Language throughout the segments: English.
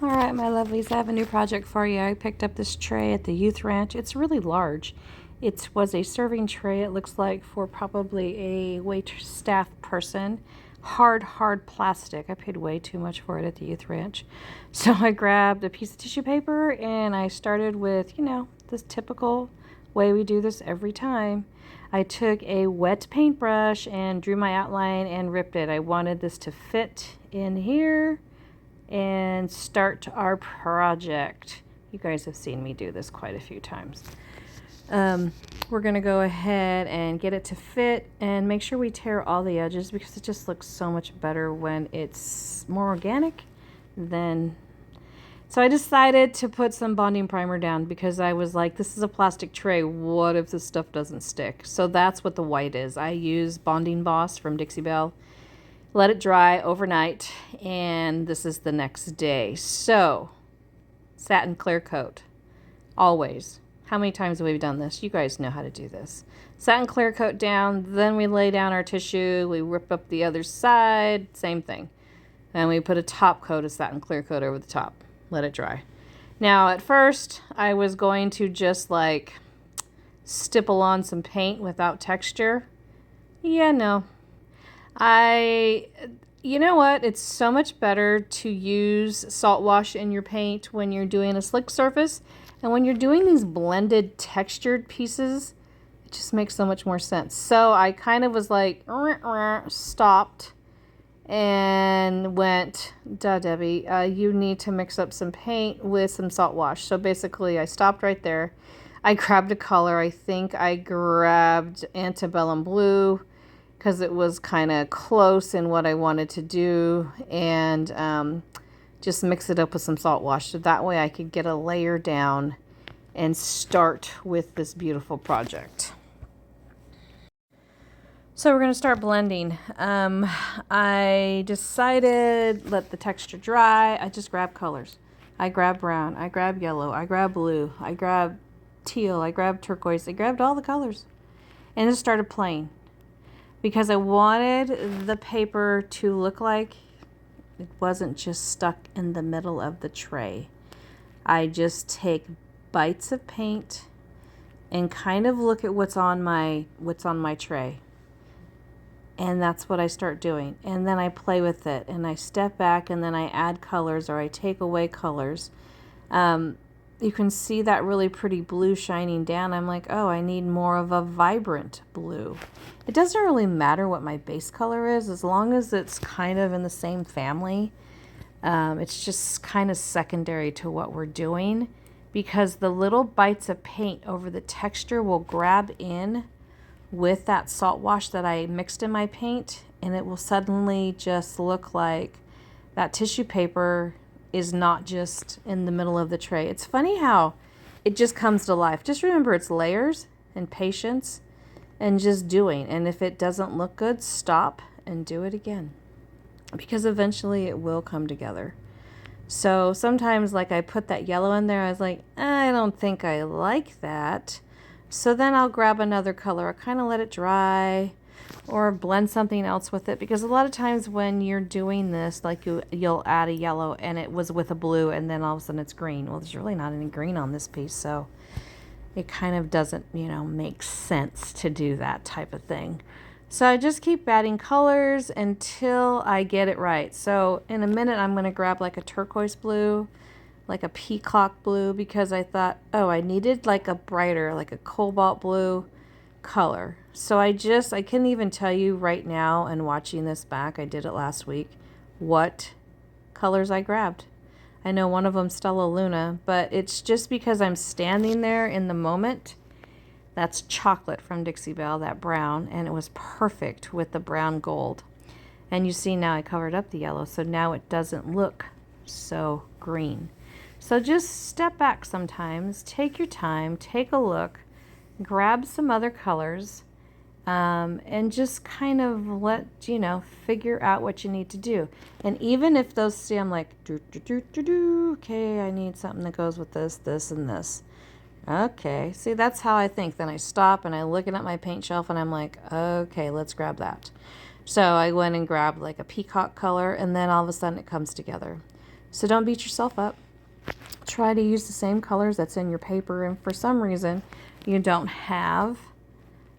All right, my lovelies, I have a new project for you. I picked up this tray at the youth ranch. It's really large. It was a serving tray, it looks like, for probably a wait staff person. Hard plastic. I paid way too much for it at the youth ranch. So I grabbed a piece of tissue paper and I started with, this typical way we do this every time. I took a wet paintbrush and drew my outline and ripped it. I wanted this to fit in here and start our project. You guys have seen me do this quite a few times. We're gonna go ahead and get it to fit and make sure we tear all the edges because it just looks so much better when it's more organic than. So I decided to put some bonding primer down because I was like, this is a plastic tray, what if this stuff doesn't stick? So that's what the white is. I use Bonding Boss from Dixie Belle. Let it dry overnight, and this is the next day. So, satin clear coat, always. How many times have we done this? You guys know how to do this. Satin clear coat down, then we lay down our tissue, we rip up the other side, same thing. And we put a top coat of satin clear coat over the top. Let it dry. Now, at first, I was going to just like stipple on some paint without texture. Yeah, no. You know what? It's so much better to use salt wash in your paint when you're doing a slick surface. And when you're doing these blended textured pieces, it just makes so much more sense. So I kind of was like, stopped and went, duh, Debbie, you need to mix up some paint with some salt wash. So basically I stopped right there. I grabbed a color. I think I grabbed Antebellum Blue, because it was kind of close in what I wanted to do, and just mix it up with some salt wash so that way I could get a layer down and start with this beautiful project. So we're going to start blending. I decided let the texture dry. I just grab colors. I grab brown, I grab yellow, I grab blue, I grab teal, I grab turquoise. I grabbed all the colors and just started playing. Because I wanted the paper to look like it wasn't just stuck in the middle of the tray. I just take bites of paint and kind of look at what's on my tray. And that's what I start doing. And then I play with it and I step back and then I add colors or I take away colors. You can see that really pretty blue shining down. I'm like, oh, I need more of a vibrant blue. It doesn't really matter what my base color is as long as it's kind of in the same family. It's just kind of secondary to what we're doing because the little bites of paint over the texture will grab in with that salt wash that I mixed in my paint, and it will suddenly just look like that tissue paper is not just in the middle of the tray. It's funny how it just comes to life. Just remember it's layers and patience and just doing. And if it doesn't look good, stop and do it again. Because eventually it will come together. So sometimes like I put that yellow in there, I was like, I don't think I like that. So then I'll grab another color. I kind of let it dry or blend something else with it, because a lot of times when you're doing this, like you'll add a yellow and it was with a blue and then all of a sudden it's green. Well, there's really not any green on this piece, so it kind of doesn't, make sense to do that type of thing. So I just keep adding colors until I get it right. So in a minute I'm going to grab like a turquoise blue, like a peacock blue, because I thought, oh, I needed like a brighter, like a cobalt blue color. So I couldn't even tell you right now, and watching this back, I did it last week, what colors I grabbed. I know one of them Stella Luna, but it's just because I'm standing there in the moment. That's chocolate from Dixie Belle, that brown, and it was perfect with the brown gold. And you see now I covered up the yellow, so now it doesn't look so green. So just step back sometimes, take your time, take a look, grab some other colors, and just kind of let, figure out what you need to do. And even if those see, I'm like, okay, I need something that goes with this, this, and this. Okay, see, that's how I think. Then I stop and I look at my paint shelf and I'm like, okay, let's grab that. So I went and grabbed like a peacock color, and then all of a sudden it comes together. So don't beat yourself up. Try to use the same colors that's in your paper, and for some reason you don't have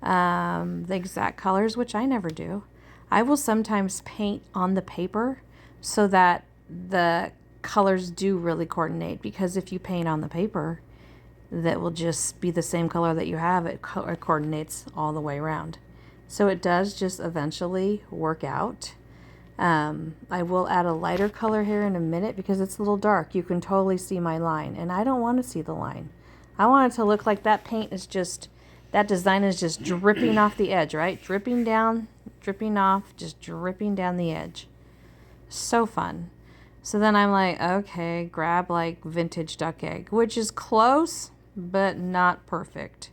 the exact colors, which I never do. I will sometimes paint on the paper so that the colors do really coordinate, because if you paint on the paper that will just be the same color that you have, it coordinates all the way around. So it does just eventually work out. I will add a lighter color here in a minute because it's a little dark. You can totally see my line, and I don't want to see the line. I want it to look like that paint is just, that design is just dripping off the edge, right? Dripping down, dripping off, just dripping down the edge. So fun. So then I'm like, okay, grab like vintage duck egg, which is close, but not perfect.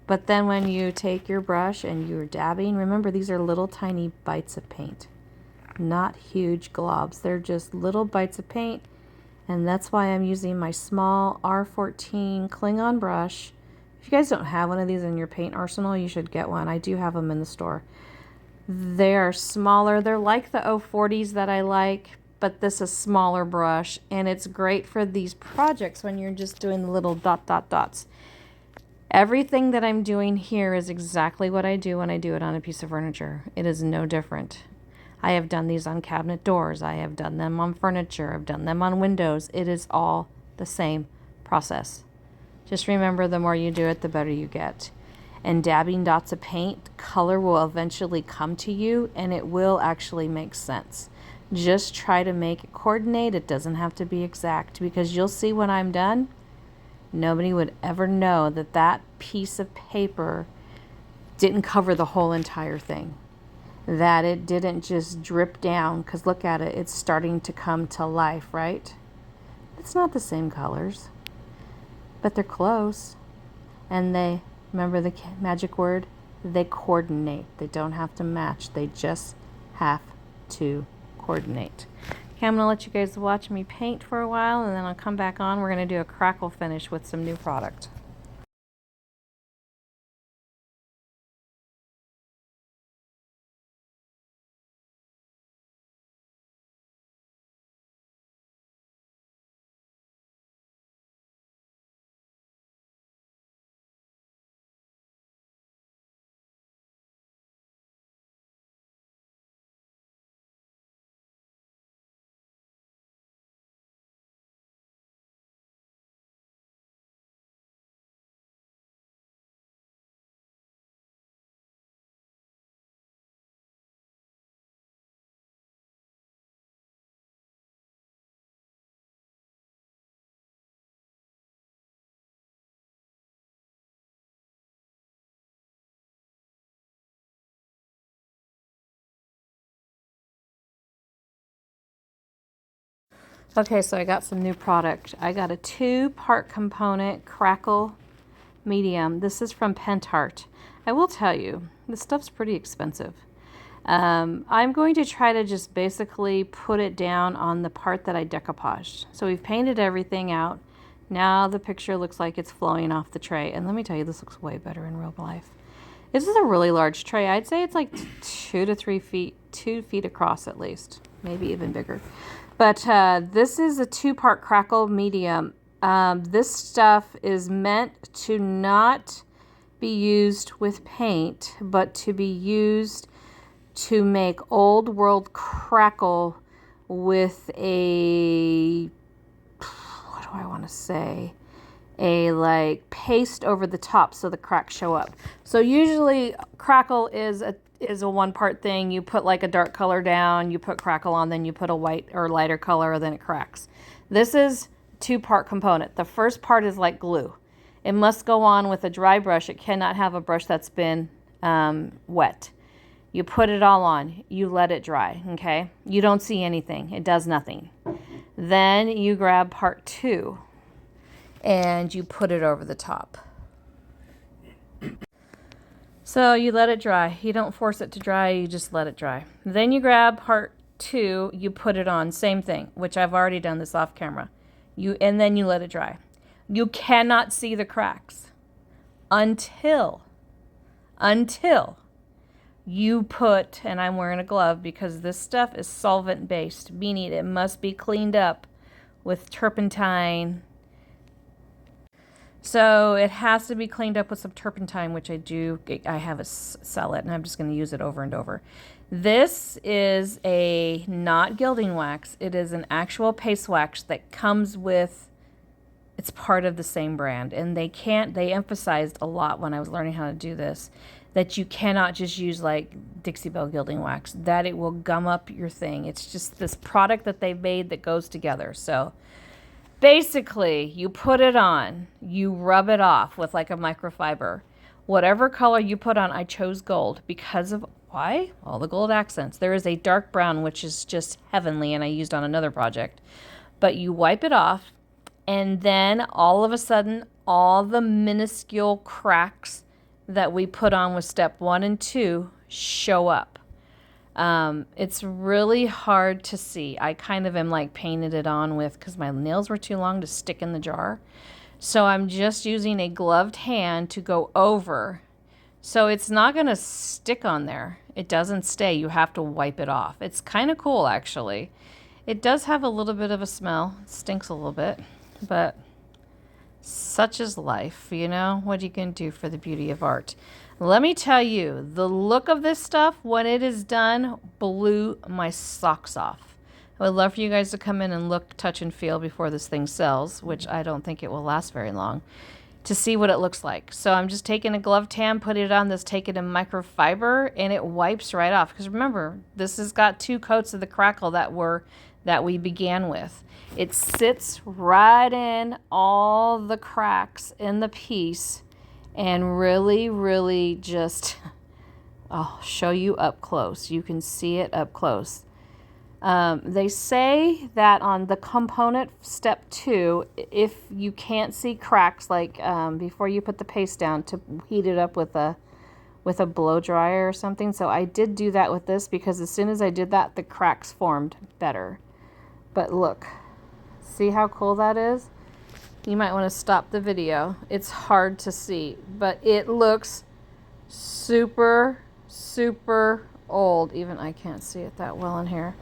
But then when you take your brush and you're dabbing, remember these are little tiny bites of paint, not huge globs. They're just little bites of paint. And that's why I'm using my small R14 Klingon brush. If you guys don't have one of these in your paint arsenal, you should get one. I do have them in the store. They are smaller. They're like the 040s that I like, but this is smaller brush, and it's great for these projects when you're just doing the little dots. Everything that I'm doing here is exactly what I do when I do it on a piece of furniture. It is no different. I have done these on cabinet doors. I have done them on furniture. I've done them on windows. It is all the same process. Just remember, the more you do it, the better you get. And dabbing dots of paint, color will eventually come to you, and it will actually make sense. Just try to make it coordinate. It doesn't have to be exact, because you'll see when I'm done, nobody would ever know that that piece of paper didn't cover the whole entire thing. That it didn't just drip down, because look at it, it's starting to come to life, right? It's not the same colors, but they're close. And they, remember the magic word, they coordinate. They don't have to match, they just have to coordinate. Okay, I'm going to let you guys watch me paint for a while, and then I'll come back on. We're going to do a crackle finish with some new product. Okay, so I got some new product. I got a 2-part component crackle medium. This is from Pentart. I will tell you, this stuff's pretty expensive. I'm going to try to just basically put it down on the part that I decoupaged. So we've painted everything out. Now the picture looks like it's flowing off the tray. And let me tell you, this looks way better in real life. This is a really large tray. I'd say it's like 2 to 3 feet, 2 feet across at least, maybe even bigger. But this is a 2-part crackle medium. This stuff is meant to not be used with paint, but to be used to make old world crackle with a, what do I want to say? A like paste over the top so the cracks show up. So usually crackle is a 1-part thing. You put like a dark color down, you put crackle on, then you put a white or lighter color, then it cracks. This is 2-part component. The first part is like glue. It must go on with a dry brush. It cannot have a brush that's been wet. You put it all on, you let it dry, okay? You don't see anything, it does nothing. Then you grab part 2 and you put it over the top. So you let it dry. You don't force it to dry, you just let it dry. Then you grab part 2, you put it on, same thing, which I've already done this off camera. And then you let it dry. You cannot see the cracks until you put, and I'm wearing a glove because this stuff is solvent based, meaning it must be cleaned up with turpentine. So it has to be cleaned up with some turpentine, which I do. I have a sell it, and I'm just going to use it over and over. This is a not gilding wax. It is an actual paste wax that comes with, it's part of the same brand. And they emphasized a lot when I was learning how to do this, that you cannot just use like Dixie Belle gilding wax, that it will gum up your thing. It's just this product that they've made that goes together. So basically, you put it on, you rub it off with like a microfiber. Whatever color you put on, I chose gold because of why? All the gold accents. There is a dark brown, which is just heavenly, and I used on another project. But you wipe it off, and then all of a sudden, all the minuscule cracks that we put on with step 1 and 2 show up. It's really hard to see. I kind of am like painted it on with, because my nails were too long to stick in the jar. So I'm just using a gloved hand to go over. So it's not going to stick on there. It doesn't stay. You have to wipe it off. It's kind of cool, actually. It does have a little bit of a smell. It stinks a little bit, but such is life, you know? What you can do for the beauty of art. Let me tell you, the look of this stuff, when it is done, blew my socks off. I would love for you guys to come in and look, touch, and feel before this thing sells, which I don't think it will last very long, to see what it looks like. So I'm just taking a gloved hand, putting it on this, take it in microfiber, and it wipes right off. Because remember, this has got 2 coats of the crackle that we began with. It sits right in all the cracks in the piece, and really just, I'll show you up close. You can see it up close. They say that on the component step 2, if you can't see cracks, like before you put the paste down, to heat it up with a blow dryer or something. So I did do that with this, because as soon as I did that, the cracks formed better. But look, see how cool that is? You might want to stop the video. It's hard to see, but it looks super old. Even I can't see it that well in here.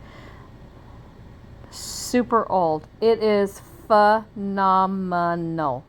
Super old. It is phenomenal.